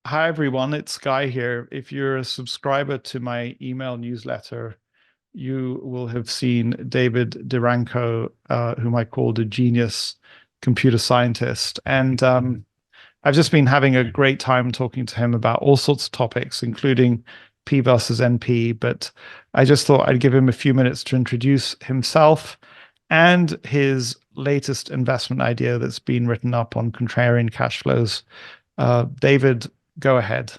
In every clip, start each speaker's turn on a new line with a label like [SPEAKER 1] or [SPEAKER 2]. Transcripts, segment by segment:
[SPEAKER 1] Hi everyone, it's Guy here. If you're a subscriber to my email newsletter, you will have seen David Diranko, whom I called a genius computer scientist. And I've just been having a great time talking to him about all sorts of topics, including P versus NP. But I just thought I'd give him a few minutes to introduce himself and his latest investment idea that's been written up on contrarian cash flows. David, go ahead.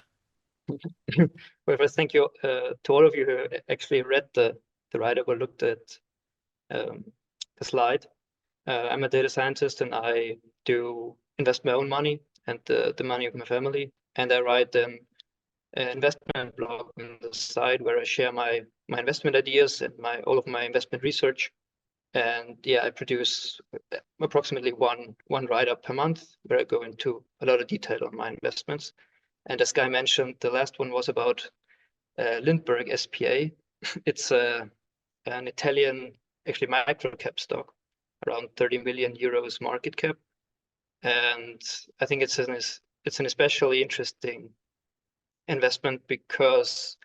[SPEAKER 2] Well, first, thank you to all of you who actually read the write-up or looked at the slide. I'm a data scientist and I do invest my own money and the money of my family. And I write an investment blog on the side where I share my investment ideas and all of my investment research. And yeah, I produce approximately one write-up per month where I go into a lot of detail on my investments. And as Guy mentioned, the last one was about Lindbergh SpA. It's an Italian, actually micro-cap stock, around 30 million euros market cap. And I think it's an especially interesting investment because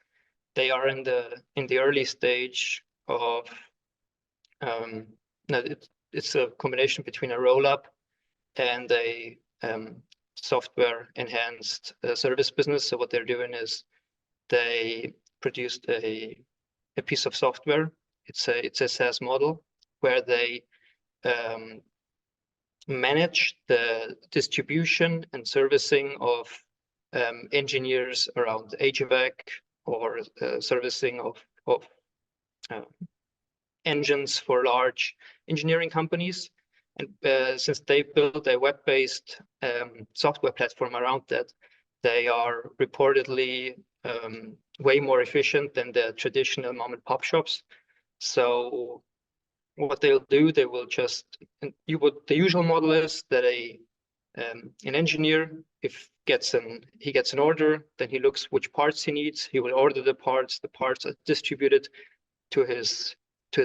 [SPEAKER 2] they are in the early stage of it's a combination between a roll-up and a software enhanced service business. So what they're doing is they produced a piece of software. It's a SaaS model where they manage the distribution and servicing of engineers around HVAC or servicing of engines for large engineering companies. And since they built a web-based software platform around that, they are reportedly way more efficient than the traditional mom and pop shops. So what they'll do, they will just, the usual model is that an engineer, if he gets an order, then he looks which parts he needs. He will order the parts are distributed to his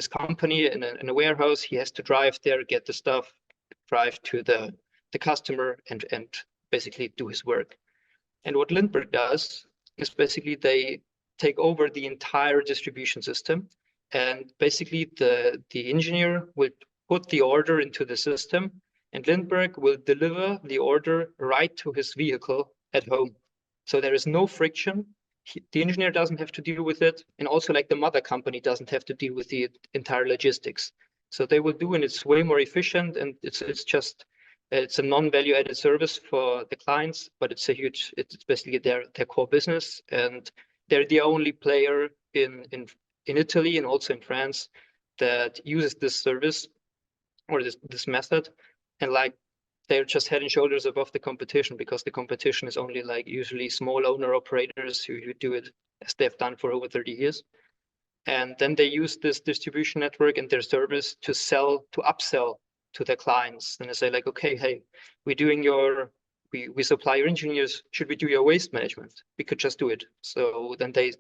[SPEAKER 2] company in a warehouse. He has to drive there, get the stuff, drive to the customer and basically do his work. And what Lindbergh does is basically they take over the entire distribution system, and basically the engineer will put the order into the system and Lindbergh will deliver the order right to his vehicle at home. So there is no friction. The engineer doesn't have to deal with it, and also like the mother company doesn't have to deal with the entire logistics. So they will do, and it's way more efficient, and it's a non-value added service for the clients, but it's basically their core business, and they're the only player in Italy and also in France that uses this service or this method, and like they're just head and shoulders above the competition, because the competition is only like usually small owner operators who do it as they've done for over 30 years. And then they use this distribution network and their service to upsell to their clients. And they say like, okay, hey, we supply your engineers. Should we do your waste management? We could just do it. So then they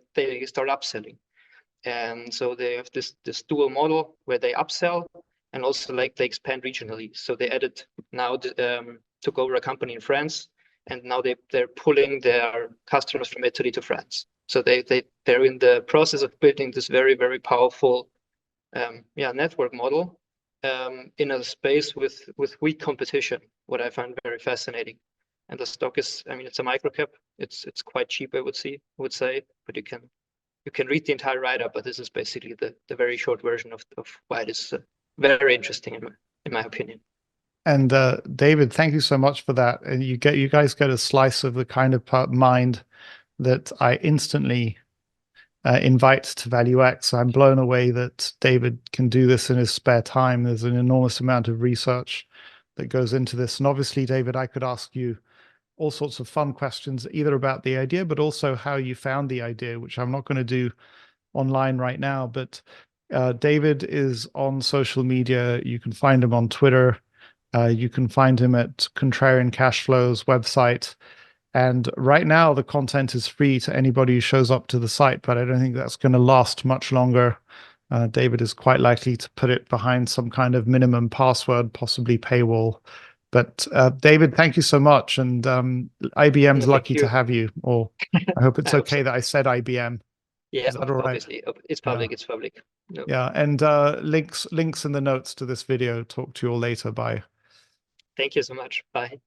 [SPEAKER 2] start upselling. And so they have this dual model where they upsell and also like they expand regionally. So they took over a company in France, and now they're pulling their customers from Italy to France. So they're in the process of building this very, very powerful network model in a space with weak competition, what I find very fascinating. And the stock is, I mean, it's a microcap. It's quite cheap, I would say, but you can read the entire write-up, but this is basically the very short version of why it is very interesting in my opinion.
[SPEAKER 1] And David, thank you so much for that. And you guys get a slice of the kind of mind that I instantly invite to ValueX. I'm blown away that David can do this in his spare time. There's an enormous amount of research that goes into this. And obviously, David, I could ask you all sorts of fun questions, either about the idea, but also how you found the idea, which I'm not going to do online right now. But David is on social media. You can find him on Twitter. You can find him at Contrarian Cash Flow's website. And right now, the content is free to anybody who shows up to the site, but I don't think that's going to last much longer. David is quite likely to put it behind some kind of minimum password, possibly paywall. But David, thank you so much. And IBM's
[SPEAKER 2] No, thank
[SPEAKER 1] lucky to
[SPEAKER 2] you.
[SPEAKER 1] have you. Or I hope it's
[SPEAKER 2] I hope
[SPEAKER 1] okay
[SPEAKER 2] so.
[SPEAKER 1] that I said IBM.
[SPEAKER 2] Yeah,
[SPEAKER 1] Is that all right?
[SPEAKER 2] obviously, it's public.
[SPEAKER 1] Yeah.
[SPEAKER 2] It's public. No.
[SPEAKER 1] Yeah. And links in the notes to this video. Talk to you all later. Bye.
[SPEAKER 2] Thank you so much. Bye.